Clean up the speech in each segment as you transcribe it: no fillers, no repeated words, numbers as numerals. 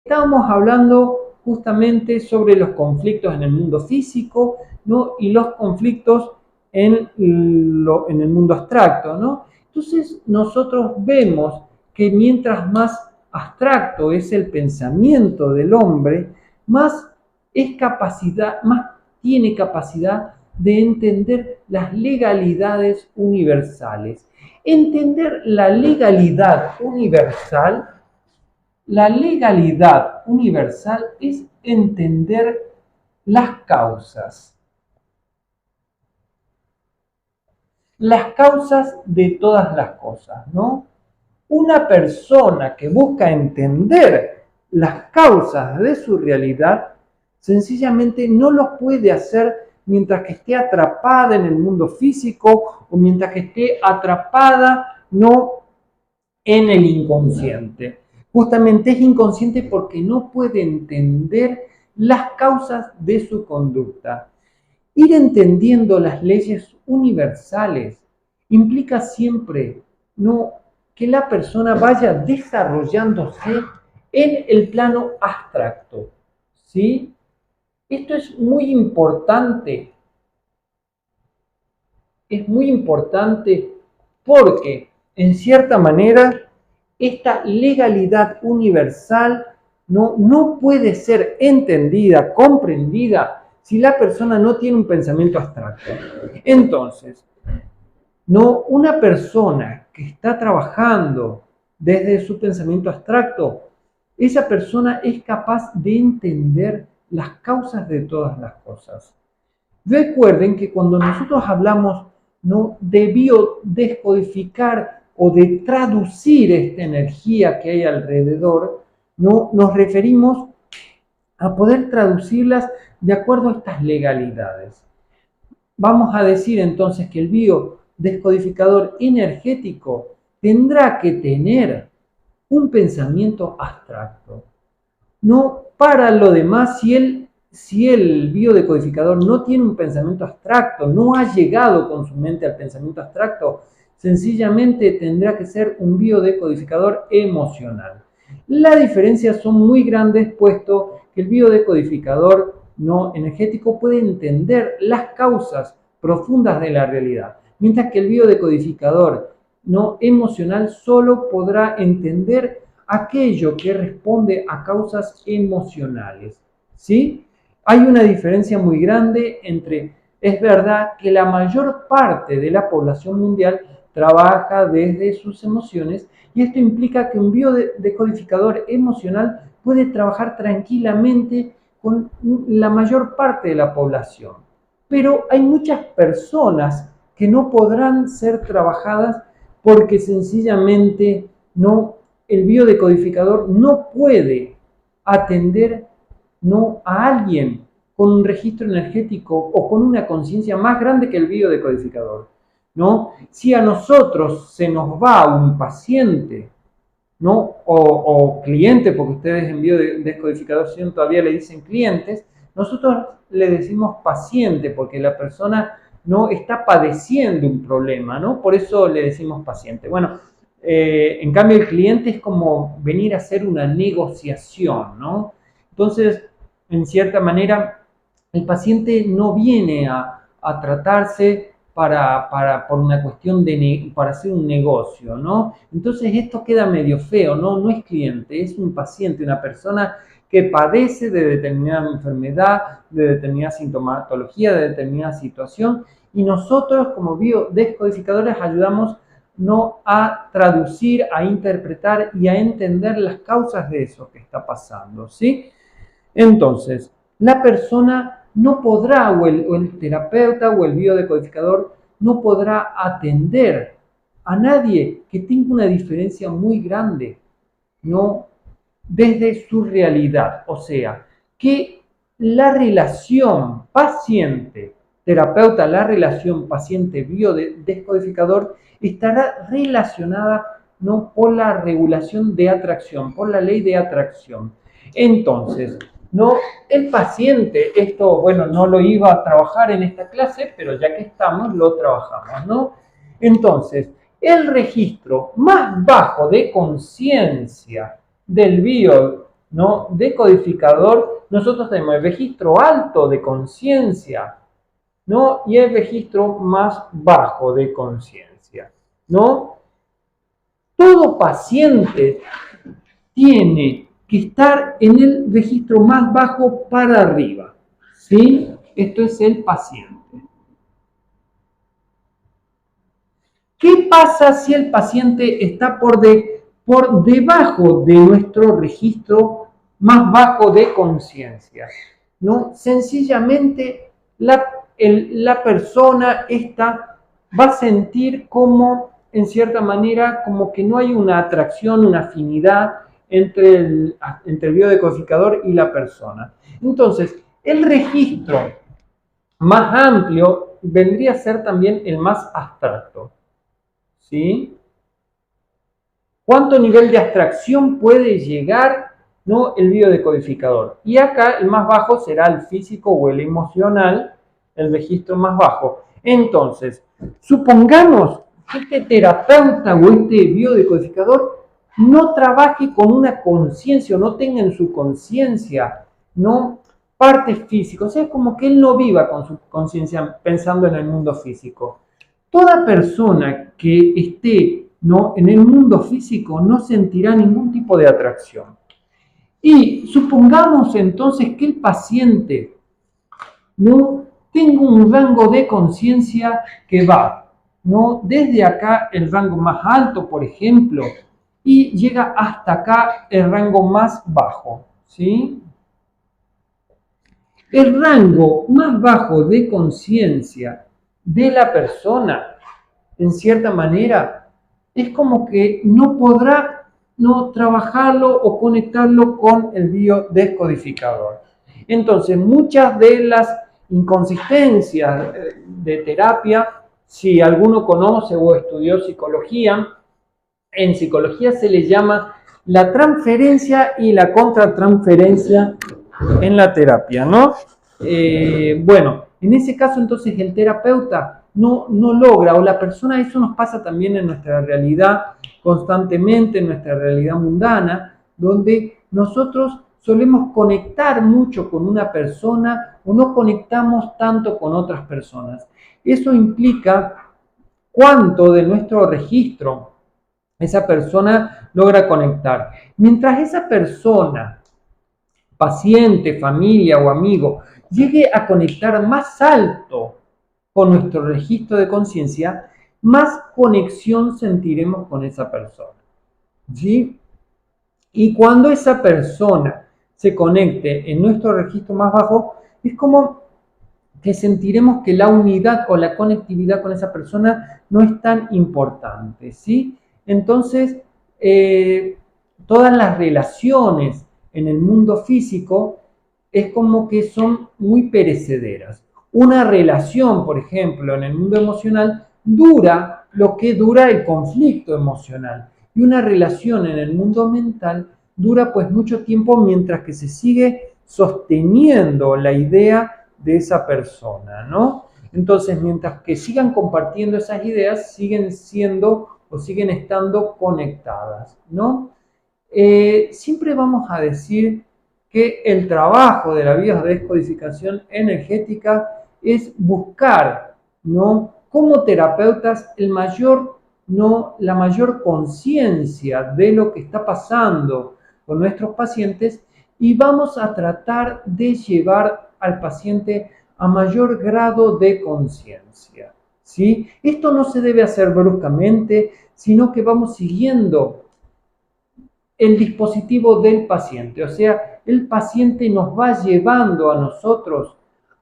Estábamos hablando justamente sobre los conflictos en el mundo físico, ¿no? Y los conflictos en el mundo abstracto, ¿no? Entonces nosotros vemos que mientras más abstracto es el pensamiento del hombre, más tiene capacidad de entender las legalidades universales. Entender la legalidad universal es entender las causas de todas las cosas, ¿no? Una persona que busca entender las causas de su realidad, sencillamente no lo puede hacer mientras que esté atrapada en el mundo físico o mientras que esté atrapada, ¿no?, en el inconsciente. Justamente es inconsciente porque no puede entender las causas de su conducta. Ir entendiendo las leyes universales implica siempre, ¿no?, que la persona vaya desarrollándose en el plano abstracto, ¿sí? Esto es muy importante porque, en cierta manera, esta legalidad universal no puede ser entendida, comprendida, si la persona no tiene un pensamiento abstracto. Entonces, una persona que está trabajando desde su pensamiento abstracto, esa persona es capaz de entender las causas de todas las cosas. Recuerden que cuando nosotros hablamos, ¿no?, de biodescodificar o de traducir esta energía que hay alrededor, ¿no?, nos referimos a poder traducirlas de acuerdo a estas legalidades. Vamos a decir entonces que el biodescodificador energético tendrá que tener un pensamiento abstracto. No, para lo demás, si el biodecodificador no tiene un pensamiento abstracto, no ha llegado con su mente al pensamiento abstracto, sencillamente tendrá que ser un biodecodificador emocional. Las diferencias son muy grandes, puesto que el biodecodificador no energético puede entender las causas profundas de la realidad, mientras que el biodecodificador no emocional solo podrá entender aquello que responde a causas emocionales, ¿sí? Hay una diferencia muy grande es verdad que la mayor parte de la población mundial trabaja desde sus emociones, y esto implica que un biodecodificador emocional puede trabajar tranquilamente con la mayor parte de la población. Pero hay muchas personas que no podrán ser trabajadas porque sencillamente el biodecodificador no puede atender, ¿no?, a alguien con un registro energético o con una conciencia más grande que el biodecodificador, ¿no? Si a nosotros se nos va un paciente, ¿no?, o cliente, porque ustedes en biodescodificación todavía le dicen clientes, nosotros le decimos paciente porque la persona no está padeciendo un problema, ¿no? Por eso le decimos paciente. Bueno, en cambio el cliente es como venir a hacer una negociación, ¿no? Entonces, en cierta manera, el paciente no viene a tratarse por una cuestión para hacer un negocio, ¿no? Entonces esto queda medio feo, ¿no? No es cliente, es un paciente, una persona que padece de determinada enfermedad, de determinada sintomatología, de determinada situación, y nosotros como biodescodificadores ayudamos, ¿no?, a traducir, a interpretar y a entender las causas de eso que está pasando, ¿sí? Entonces, la persona no podrá, o el terapeuta o el biodecodificador no podrá atender a nadie que tenga una diferencia muy grande, ¿no?, desde su realidad. O sea, que la relación paciente-terapeuta, la relación paciente-biodescodificador estará relacionada, ¿no?, por la regulación de atracción, por la ley de atracción. Entonces, ¿no?, el paciente, esto, bueno, no lo iba a trabajar en esta clase, pero ya que estamos, lo trabajamos, ¿no? Entonces, el registro más bajo de conciencia del ¿no? Decodificador, nosotros tenemos el registro alto de conciencia, ¿no? Y el registro más bajo de conciencia, ¿no? Todo paciente tiene que estar en el registro más bajo para arriba, ¿sí? Esto es el paciente. ¿Qué pasa si el paciente está por debajo de nuestro registro más bajo de conciencia? ¿No? Sencillamente la persona esta va a sentir como, en cierta manera, como que no hay una atracción, una afinidad entre el biodecodificador y la persona. Entonces, el registro más amplio vendría a ser también el más abstracto. ¿Sí? ¿Cuánto nivel de abstracción puede llegar, ¿no?, el biodecodificador? Y acá el más bajo será el físico o el emocional, el registro más bajo. Entonces, supongamos que este terapeuta o este biodecodificador no trabaje con una conciencia o no tenga en su conciencia, ¿no?, parte física. O sea, es como que él no viva con su conciencia pensando en el mundo físico. Toda persona que esté, ¿no?, en el mundo físico no sentirá ningún tipo de atracción. Y supongamos entonces que el paciente no tenga un rango de conciencia que va, ¿no?, desde acá el rango más alto, por ejemplo, y llega hasta acá el rango más bajo, ¿sí? El rango más bajo de conciencia de la persona, en cierta manera, es como que no podrá no trabajarlo o conectarlo con el biodescodificador. Entonces, muchas de las inconsistencias de terapia, si alguno conoce o estudió psicología, en psicología se le llama la transferencia y la contratransferencia en la terapia, ¿no? Bueno, en ese caso entonces el terapeuta no logra, o la persona, eso nos pasa también en nuestra realidad constantemente, en nuestra realidad mundana, donde nosotros solemos conectar mucho con una persona o no conectamos tanto con otras personas. Eso implica cuánto de nuestro registro esa persona logra conectar. Mientras esa persona, paciente, familia o amigo, llegue a conectar más alto con nuestro registro de conciencia, más conexión sentiremos con esa persona. ¿Sí? Y cuando esa persona se conecte en nuestro registro más bajo, es como que sentiremos que la unidad o la conectividad con esa persona no es tan importante, ¿sí? Entonces, todas las relaciones en el mundo físico es como que son muy perecederas. Una relación, por ejemplo, en el mundo emocional, dura lo que dura el conflicto emocional. Y una relación en el mundo mental dura pues mucho tiempo mientras que se sigue sosteniendo la idea de esa persona, ¿no? Entonces, mientras que sigan compartiendo esas ideas, siguen siendo o siguen estando conectadas, ¿no? Siempre vamos a decir que el trabajo de la biodescodificación energética es buscar, ¿no?, como terapeutas la mayor conciencia de lo que está pasando con nuestros pacientes, y vamos a tratar de llevar al paciente a mayor grado de conciencia, ¿sí? Esto no se debe hacer bruscamente, sino que vamos siguiendo el dispositivo del paciente. O sea, el paciente nos va llevando a nosotros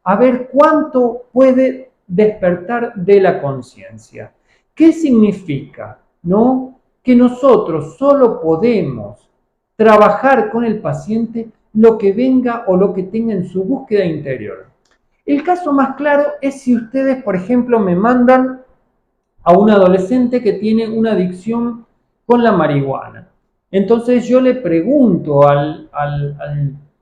a ver cuánto puede despertar de la conciencia. ¿Qué significa? ¿No? Que nosotros solo podemos trabajar con el paciente lo que venga o lo que tenga en su búsqueda interior. El caso más claro es si ustedes, por ejemplo, me mandan a un adolescente que tiene una adicción con la marihuana. Entonces yo le pregunto al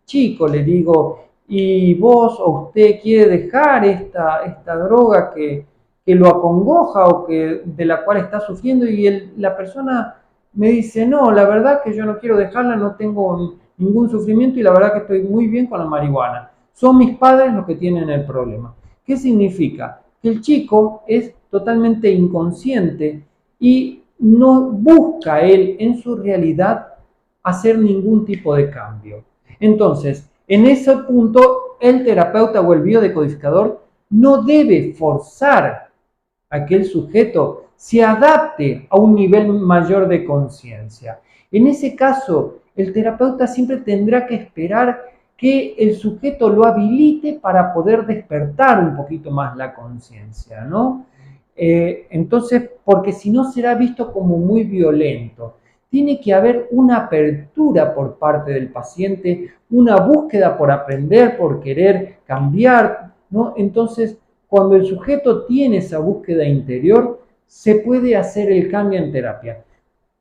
chico, le digo, ¿y vos o usted quiere dejar esta droga que lo acongoja o de la cual está sufriendo? Y la persona me dice, no, la verdad que yo no quiero dejarla, no tengo ningún sufrimiento y la verdad que estoy muy bien con la marihuana. Son mis padres los que tienen el problema. ¿Qué significa? Que el chico es totalmente inconsciente y no busca él en su realidad hacer ningún tipo de cambio. Entonces, en ese punto, el terapeuta o el biodecodificador no debe forzar a que el sujeto se adapte a un nivel mayor de conciencia. En ese caso, el terapeuta siempre tendrá que esperar que el sujeto lo habilite para poder despertar un poquito más la conciencia, ¿no? Entonces, porque si no será visto como muy violento. Tiene que haber una apertura por parte del paciente, una búsqueda por aprender, por querer cambiar, ¿no? Entonces, cuando el sujeto tiene esa búsqueda interior, se puede hacer el cambio en terapia.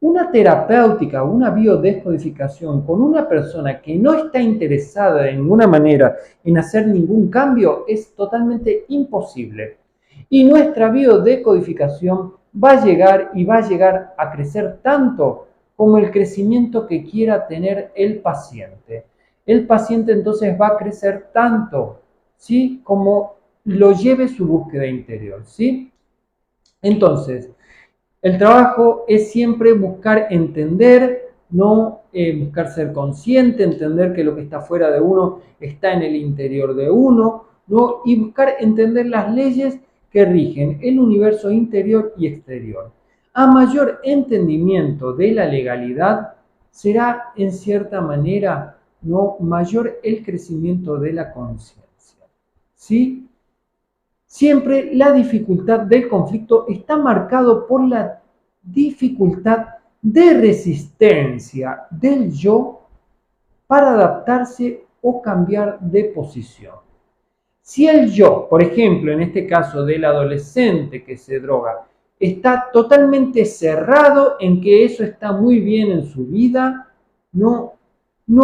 Una terapéutica, una biodescodificación con una persona que no está interesada de ninguna manera en hacer ningún cambio es totalmente imposible. Y nuestra biodescodificación va a llegar a crecer tanto como el crecimiento que quiera tener el paciente. El paciente entonces va a crecer tanto, ¿sí? Como lo lleve su búsqueda interior, ¿sí? Entonces, el trabajo es siempre buscar entender, no buscar ser consciente, entender que lo que está fuera de uno está en el interior de uno, ¿no? Y buscar entender las leyes que rigen el universo interior y exterior. A mayor entendimiento de la legalidad, será en cierta manera, ¿no?, mayor el crecimiento de la conciencia, ¿sí? Siempre la dificultad del conflicto está marcado por la dificultad de resistencia del yo para adaptarse o cambiar de posición. Si el yo, por ejemplo, en este caso del adolescente que se droga, está totalmente cerrado en que eso está muy bien en su vida, no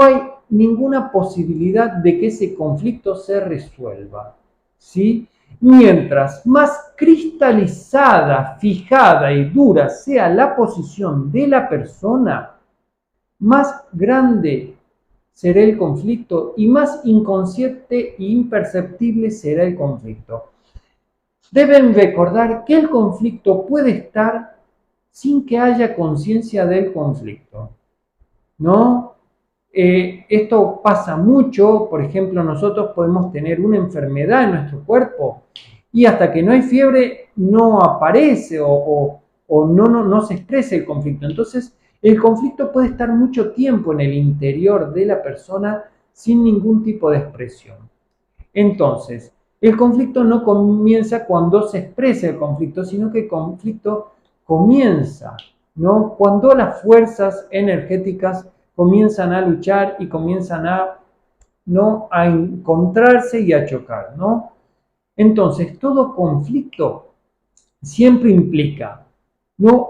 hay ninguna posibilidad de que ese conflicto se resuelva, ¿sí? Mientras más cristalizada, fijada y dura sea la posición de la persona, más grande será el conflicto y más inconsciente e imperceptible será el conflicto. Deben recordar que el conflicto puede estar sin que haya conciencia del conflicto, ¿no? Esto pasa mucho. Por ejemplo, nosotros podemos tener una enfermedad en nuestro cuerpo y hasta que no hay fiebre no aparece o no se expresa el conflicto. Entonces, el conflicto puede estar mucho tiempo en el interior de la persona sin ningún tipo de expresión. Entonces, el conflicto no comienza cuando se expresa el conflicto, sino que el conflicto comienza, ¿no?, cuando las fuerzas energéticas comienzan a luchar y comienzan ¿no?, a encontrarse y a chocar, ¿no? Entonces, todo conflicto siempre implica, ¿no?,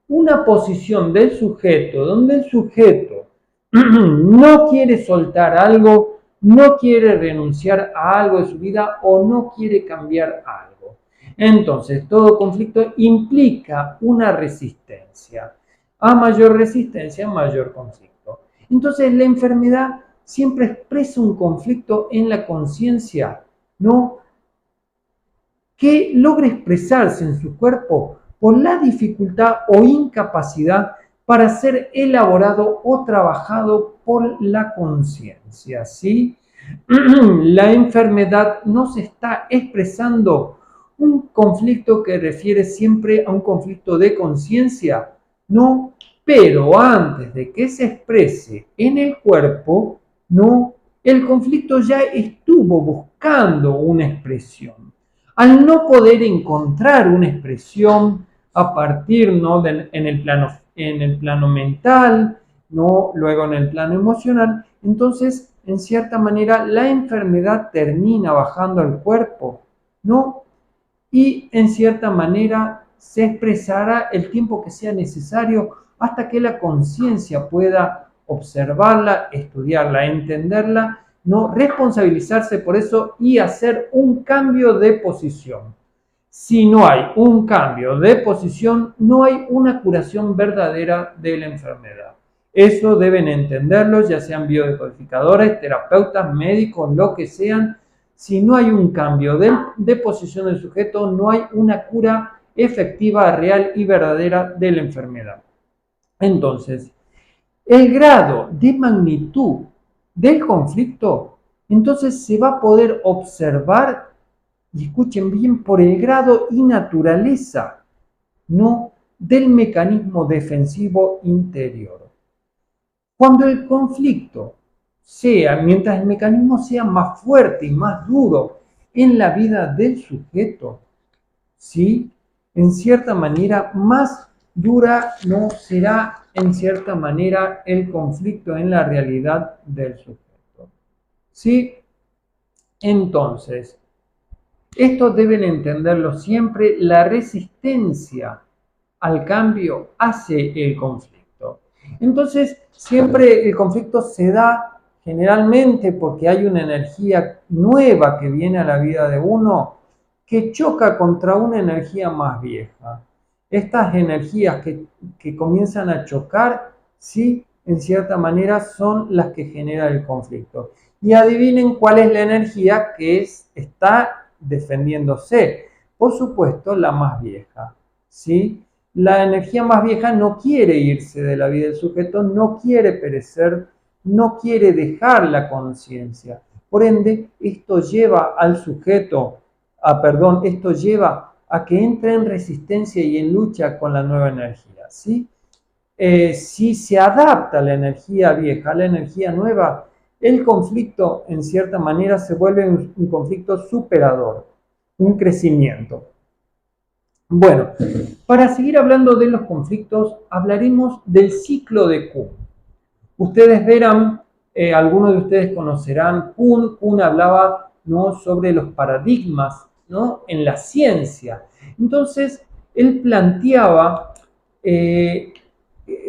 una posición del sujeto, donde el sujeto no quiere soltar algo, no quiere renunciar a algo de su vida o no quiere cambiar algo. Entonces, todo conflicto implica una resistencia. A mayor resistencia, mayor conflicto. Entonces, la enfermedad siempre expresa un conflicto en la conciencia, ¿no?, que logra expresarse en su cuerpo por la dificultad o incapacidad para ser elaborado o trabajado por la conciencia, ¿sí? La enfermedad no se está expresando un conflicto que refiere siempre a un conflicto de conciencia, ¿no? Pero antes de que se exprese en el cuerpo, ¿no?, el conflicto ya estuvo buscando una expresión. Al no poder encontrar una expresión a partir, ¿no?, en el plano mental, ¿no?, luego en el plano emocional, entonces, en cierta manera, la enfermedad termina bajando al cuerpo, ¿no? Y en cierta manera se expresará el tiempo que sea necesario hasta que la conciencia pueda observarla, estudiarla, entenderla, no responsabilizarse por eso y hacer un cambio de posición. Si no hay un cambio de posición, no hay una curación verdadera de la enfermedad. Eso deben entenderlo, ya sean biodecodificadores, terapeutas, médicos, lo que sean. Si no hay un cambio de posición del sujeto, no hay una cura efectiva, real y verdadera de la enfermedad. Entonces, el grado de magnitud del conflicto, entonces se va a poder observar, y escuchen bien, por el grado y naturaleza, ¿no?, del mecanismo defensivo interior. Cuando el conflicto sea, mientras el mecanismo sea más fuerte y más duro en la vida del sujeto, ¿sí?, en cierta manera más dura no será en cierta manera el conflicto en la realidad del sujeto. ¿Sí? Entonces, esto deben entenderlo siempre, la resistencia al cambio hace el conflicto. Entonces, siempre el conflicto se da generalmente porque hay una energía nueva que viene a la vida de uno que choca contra una energía más vieja. Estas energías que comienzan a chocar, sí, en cierta manera son las que generan el conflicto. Y adivinen cuál es la energía que está defendiéndose. Por supuesto, la más vieja, ¿sí? La energía más vieja no quiere irse de la vida del sujeto, no quiere perecer, no quiere dejar la conciencia. Por ende, esto lleva al sujeto, esto lleva a que entre en resistencia y en lucha con la nueva energía, ¿sí? Si se adapta la energía vieja a la energía nueva, el conflicto en cierta manera se vuelve un conflicto superador, un crecimiento. Bueno, para seguir hablando de los conflictos, hablaremos del ciclo de Kuhn. Ustedes verán, algunos de ustedes conocerán Kuhn hablaba, ¿no?, sobre los paradigmas, ¿no?, en la ciencia. Entonces, él planteaba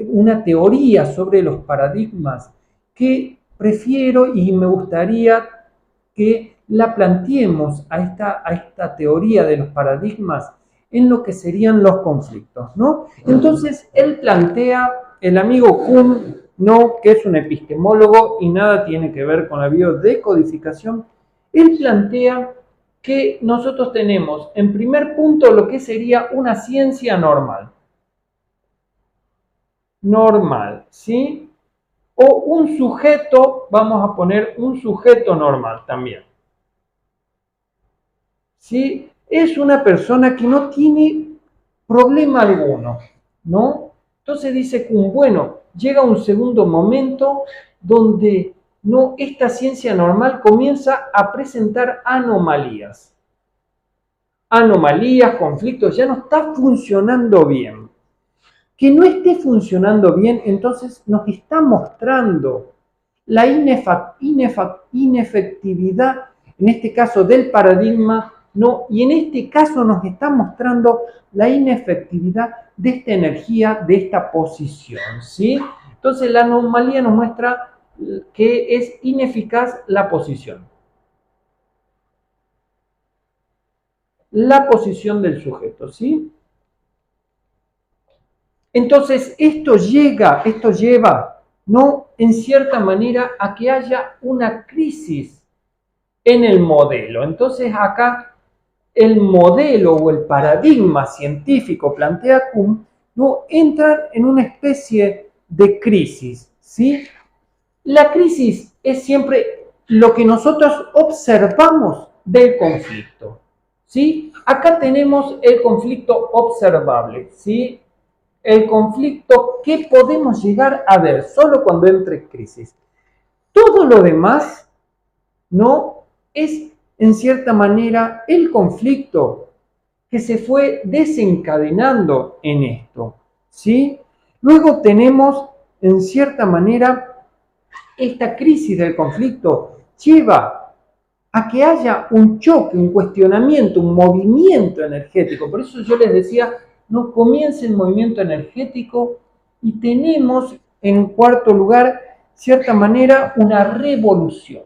una teoría sobre los paradigmas que prefiero y me gustaría que la planteemos a esta teoría de los paradigmas en lo que serían los conflictos, ¿no? Entonces, él plantea, el amigo Kuhn, ¿no?, que es un epistemólogo y nada tiene que ver con la biodecodificación, él plantea que nosotros tenemos, en primer punto, lo que sería una ciencia normal. Normal, ¿sí? O un sujeto, vamos a poner un sujeto normal también. ¿Sí? Es una persona que no tiene problema alguno, ¿no? Entonces dice Kuhn, bueno, llega un segundo momento donde no, esta ciencia normal comienza a presentar anomalías. Anomalías, conflictos, ya no está funcionando bien. Que no esté funcionando bien, entonces nos está mostrando la inefectividad, en este caso del paradigma, ¿no? Y en este caso nos está mostrando la inefectividad de esta energía, de esta posición, ¿sí? Entonces la anomalía nos muestra que es ineficaz la posición. La posición del sujeto, ¿sí? Entonces esto lleva, ¿no?, en cierta manera a que haya una crisis en el modelo. Entonces acá el modelo o el paradigma científico plantea Kuhn, ¿no?, entra en una especie de crisis, ¿sí? La crisis es siempre lo que nosotros observamos del conflicto, ¿sí? Acá tenemos el conflicto observable, ¿sí? El conflicto que podemos llegar a ver solo cuando entre crisis. Todo lo demás, ¿no?, es en cierta manera el conflicto que se fue desencadenando en esto, ¿sí? Luego tenemos, en cierta manera, esta crisis del conflicto lleva a que haya un choque, un cuestionamiento, un movimiento energético. Por eso yo les decía, no comienza el movimiento energético y tenemos, en cuarto lugar, cierta manera, una revolución.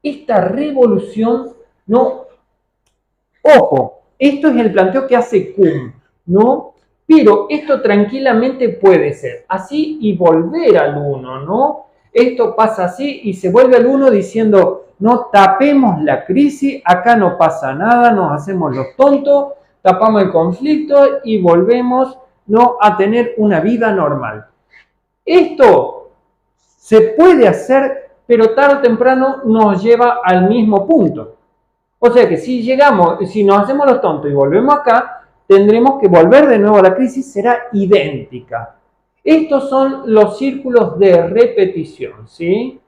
Esta revolución, no, ojo, esto es el planteo que hace Kuhn, ¿no? Pero esto tranquilamente puede ser así y volver al uno, ¿no? Esto pasa así y se vuelve al uno diciendo, no tapemos la crisis, acá no pasa nada, nos hacemos los tontos, tapamos el conflicto y volvemos, ¿no?, a tener una vida normal. Esto se puede hacer, pero tarde o temprano nos lleva al mismo punto. O sea que si nos hacemos los tontos y volvemos acá, tendremos que volver de nuevo a la crisis, será idéntica. Estos son los círculos de repetición, ¿sí?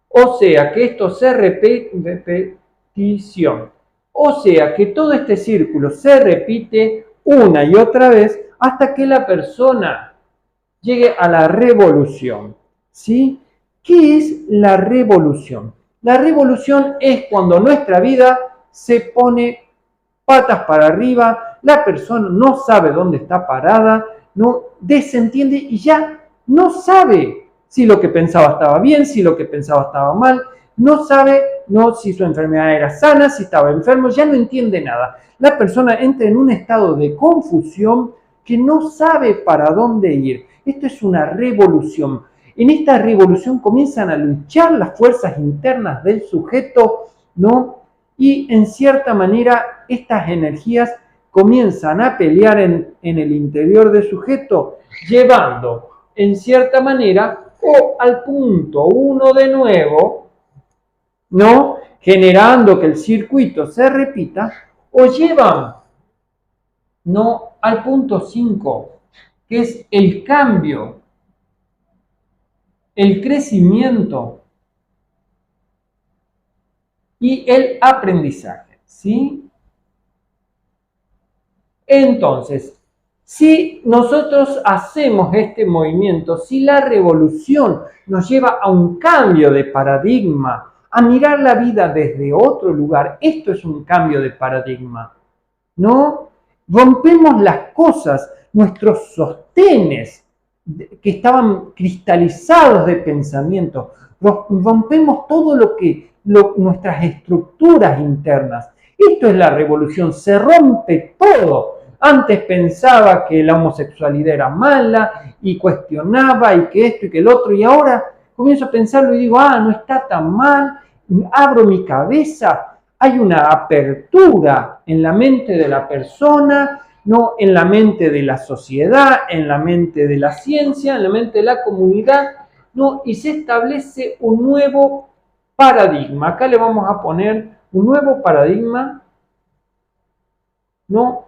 O sea que esto se repetición. O sea que todo este círculo se repite una y otra vez hasta que la persona llegue a la revolución, ¿sí? ¿Qué es la revolución? La revolución es cuando nuestra vida se pone patas para arriba, la persona no sabe dónde está parada, no desentiende y ya no sabe si lo que pensaba estaba bien, si lo que pensaba estaba mal, no sabe si su enfermedad era sana, si estaba enfermo, ya no entiende nada. La persona entra en un estado de confusión que no sabe para dónde ir. Esto es una revolución. En esta revolución comienzan a luchar las fuerzas internas del sujeto, ¿no? Y en cierta manera estas energías comienzan a pelear en el interior del sujeto, llevando en cierta manera o al punto 1 de nuevo, ¿no?, generando que el circuito se repita, o llevan, ¿no?, al punto 5, que es el cambio, el crecimiento y el aprendizaje, ¿sí? Entonces, si nosotros hacemos este movimiento, si la revolución nos lleva a un cambio de paradigma, a mirar la vida desde otro lugar, esto es un cambio de paradigma, ¿no? Rompemos las cosas, nuestros sostenes que estaban cristalizados de pensamiento, rompemos todo nuestras estructuras internas. Esto es la revolución, se rompe todo. Antes pensaba que la homosexualidad era mala y cuestionaba y que esto y que el otro, y ahora comienzo a pensarlo y digo, no está tan mal, abro mi cabeza, hay una apertura en la mente de la persona, no en la mente de la sociedad, en la mente de la ciencia, en la mente de la comunidad, no, y se establece un nuevo paradigma. Acá le vamos a poner un nuevo paradigma, ¿no?,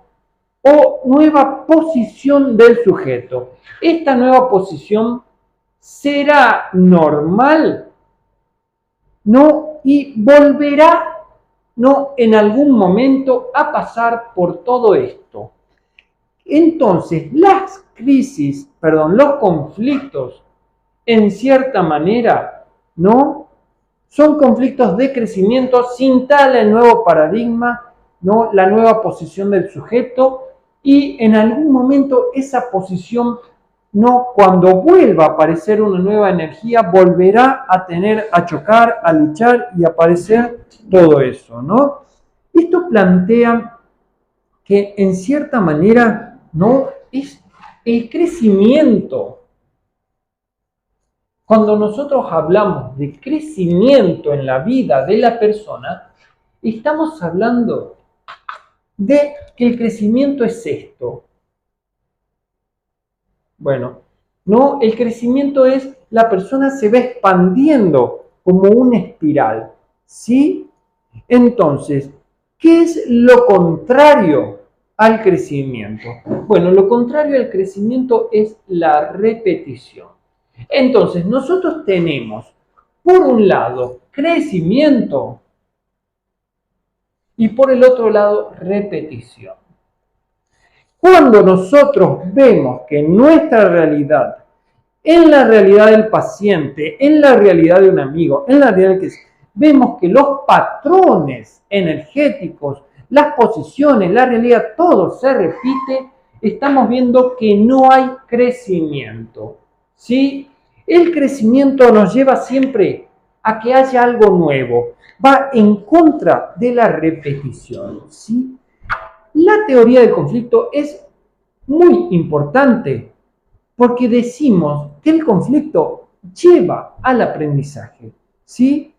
o nueva posición del sujeto. Esta nueva posición será normal, ¿no?, y volverá, ¿no?, en algún momento a pasar por todo esto. Entonces, los conflictos, en cierta manera, ¿no?, son conflictos de crecimiento, se instala el nuevo paradigma, ¿no?, la nueva posición del sujeto, y en algún momento esa posición, ¿no?, cuando vuelva a aparecer una nueva energía, volverá a chocar, a luchar y a aparecer todo eso, ¿no? Esto plantea que en cierta manera, ¿no?, es el crecimiento. Cuando nosotros hablamos de crecimiento en la vida de la persona, estamos hablando de que el crecimiento es esto. Bueno, no, el crecimiento es la persona se va expandiendo como una espiral, ¿sí? Entonces, ¿qué es lo contrario al crecimiento? Bueno, lo contrario al crecimiento es la repetición. Entonces, nosotros tenemos, por un lado, crecimiento y por el otro lado, repetición. Cuando nosotros vemos que en nuestra realidad, en la realidad del paciente, en la realidad de un amigo, en la realidad que vemos que los patrones energéticos, las posiciones, la realidad, todo se repite, estamos viendo que no hay crecimiento, ¿sí? El crecimiento nos lleva siempre a que haya algo nuevo, va en contra de la repetición, ¿sí? La teoría del conflicto es muy importante porque decimos que el conflicto lleva al aprendizaje, ¿sí?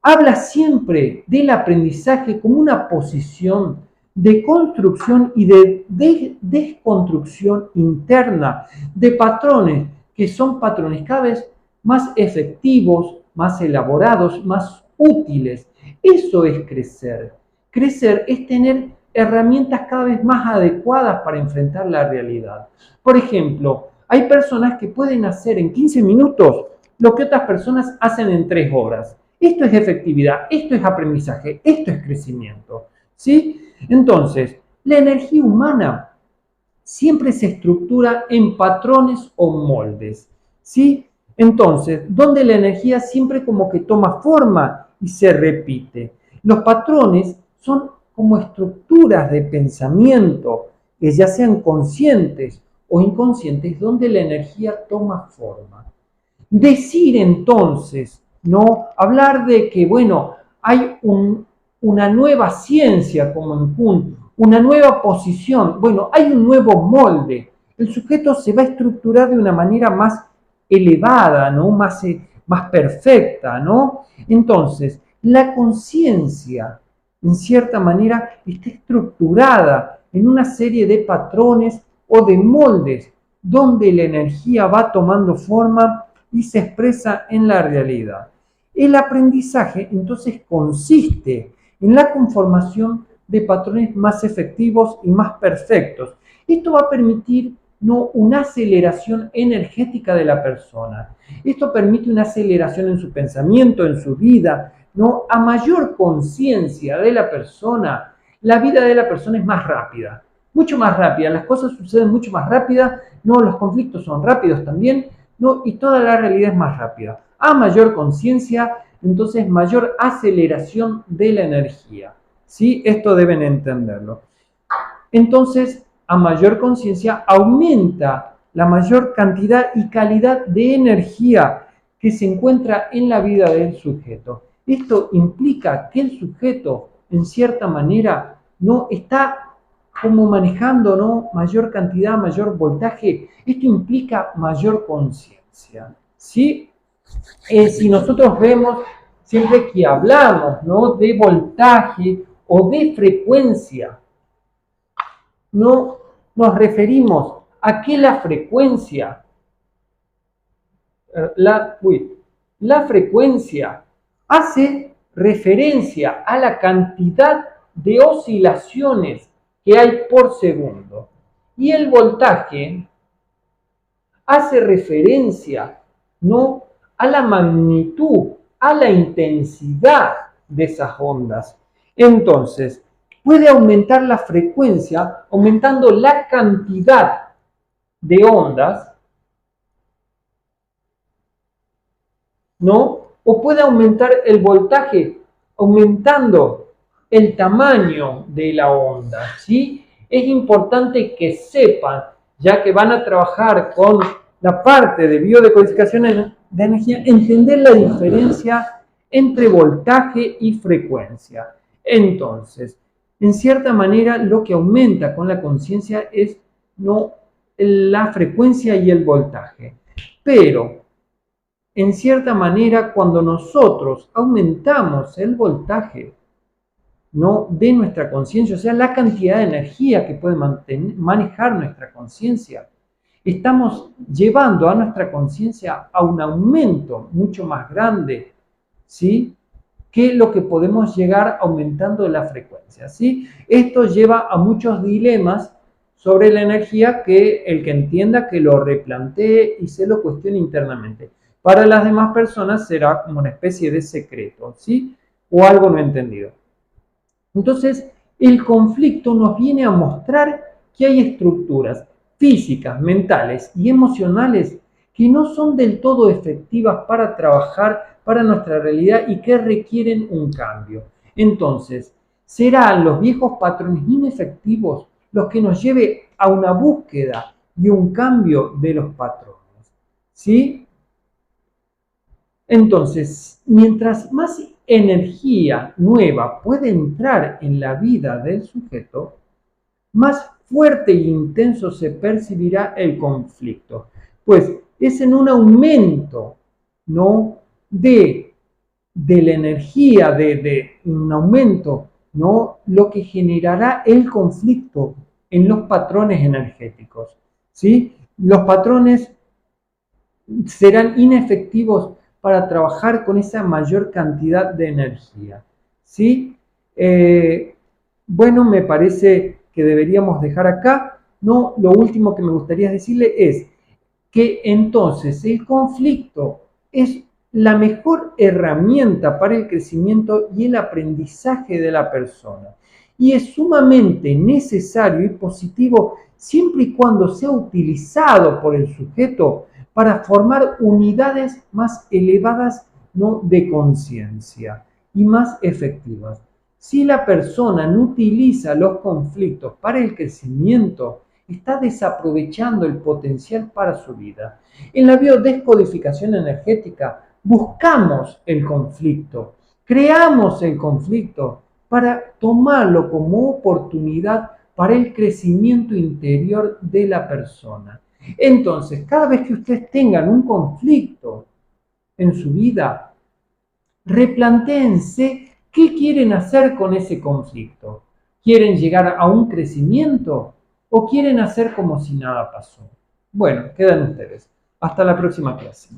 Habla siempre del aprendizaje como una posición de construcción y de desconstrucción interna de patrones que son patrones cada vez más efectivos, más elaborados, más útiles. Eso es crecer. Crecer es tener herramientas cada vez más adecuadas para enfrentar la realidad. Por ejemplo, hay personas que pueden hacer en 15 minutos lo que otras personas hacen en 3 horas. Esto es efectividad, esto es aprendizaje, esto es crecimiento, ¿sí? Entonces, la energía humana siempre se estructura en patrones o moldes, ¿sí? Entonces, donde la energía siempre como que toma forma y se repite. Los patrones son como estructuras de pensamiento, que ya sean conscientes o inconscientes, donde la energía toma forma. Decir entonces, ¿no? Hablar de que, bueno, hay una nueva ciencia como en Kuhn, una nueva posición, bueno, hay un nuevo molde. El sujeto se va a estructurar de una manera más elevada, ¿no? Más perfecta, ¿no? Entonces, la conciencia, en cierta manera, está estructurada en una serie de patrones o de moldes donde la energía va tomando forma y se expresa en la realidad. El aprendizaje entonces consiste en la conformación de patrones más efectivos y más perfectos. Esto va a permitir no una aceleración energética de la persona. Esto permite una aceleración en su pensamiento, en su vida, ¿no? A mayor conciencia de la persona, la vida de la persona es más rápida, mucho más rápida, las cosas suceden mucho más rápida, no, los conflictos son rápidos también, no, y toda la realidad es más rápida. A mayor conciencia, entonces mayor aceleración de la energía. ¿Sí? Esto deben entenderlo. Entonces, a mayor conciencia, aumenta la mayor cantidad y calidad de energía que se encuentra en la vida del sujeto. Esto implica que el sujeto, en cierta manera, no está como manejando, ¿no? Mayor cantidad, mayor voltaje. Esto implica mayor conciencia, ¿sí? Si nosotros vemos, siempre que hablamos, ¿no? De voltaje o de frecuencia, no nos referimos a que la frecuencia, la frecuencia hace referencia a la cantidad de oscilaciones que hay por segundo. Y el voltaje hace referencia, ¿no? A la magnitud, a la intensidad de esas ondas. Entonces, puede aumentar la frecuencia aumentando la cantidad de ondas, ¿no? O puede aumentar el voltaje aumentando el tamaño de la onda, ¿sí? Es importante que sepan, ya que van a trabajar con la parte de biodecodificación de energía, entender la diferencia entre voltaje y frecuencia. Entonces, en cierta manera, lo que aumenta con la conciencia es no la frecuencia y el voltaje. Pero, en cierta manera, cuando nosotros aumentamos el voltaje, ¿no? De nuestra conciencia, o sea, la cantidad de energía que puede manejar nuestra conciencia, estamos llevando a nuestra conciencia a un aumento mucho más grande, ¿sí? Que lo que podemos llegar aumentando la frecuencia, ¿sí? Esto lleva a muchos dilemas sobre la energía que el que entienda que lo replantee y se lo cuestione internamente. Para las demás personas será como una especie de secreto, ¿sí? O algo no entendido. Entonces, el conflicto nos viene a mostrar que hay estructuras físicas, mentales y emocionales que no son del todo efectivas para trabajar para nuestra realidad y que requieren un cambio. Entonces, serán los viejos patrones inefectivos los que nos lleve a una búsqueda y un cambio de los patrones. ¿Sí? Entonces, mientras más energía nueva puede entrar en la vida del sujeto, más fuerte e intenso se percibirá el conflicto. Pues es en un aumento, ¿no?, de la energía, de un aumento, ¿no?, lo que generará el conflicto en los patrones energéticos, ¿sí? Los patrones serán inefectivos para trabajar con esa mayor cantidad de energía, ¿sí? Bueno, me parece que deberíamos dejar acá. No, lo último que me gustaría decirle es que entonces el conflicto es la mejor herramienta para el crecimiento y el aprendizaje de la persona. Y es sumamente necesario y positivo siempre y cuando sea utilizado por el sujeto para formar unidades más elevadas, ¿no?, de conciencia y más efectivas. Si la persona no utiliza los conflictos para el crecimiento, está desaprovechando el potencial para su vida. En la biodescodificación energética buscamos el conflicto, creamos el conflicto para tomarlo como oportunidad para el crecimiento interior de la persona. Entonces, cada vez que ustedes tengan un conflicto en su vida, replantéense qué quieren hacer con ese conflicto. ¿Quieren llegar a un crecimiento o quieren hacer como si nada pasó? Bueno, quedan ustedes. Hasta la próxima clase.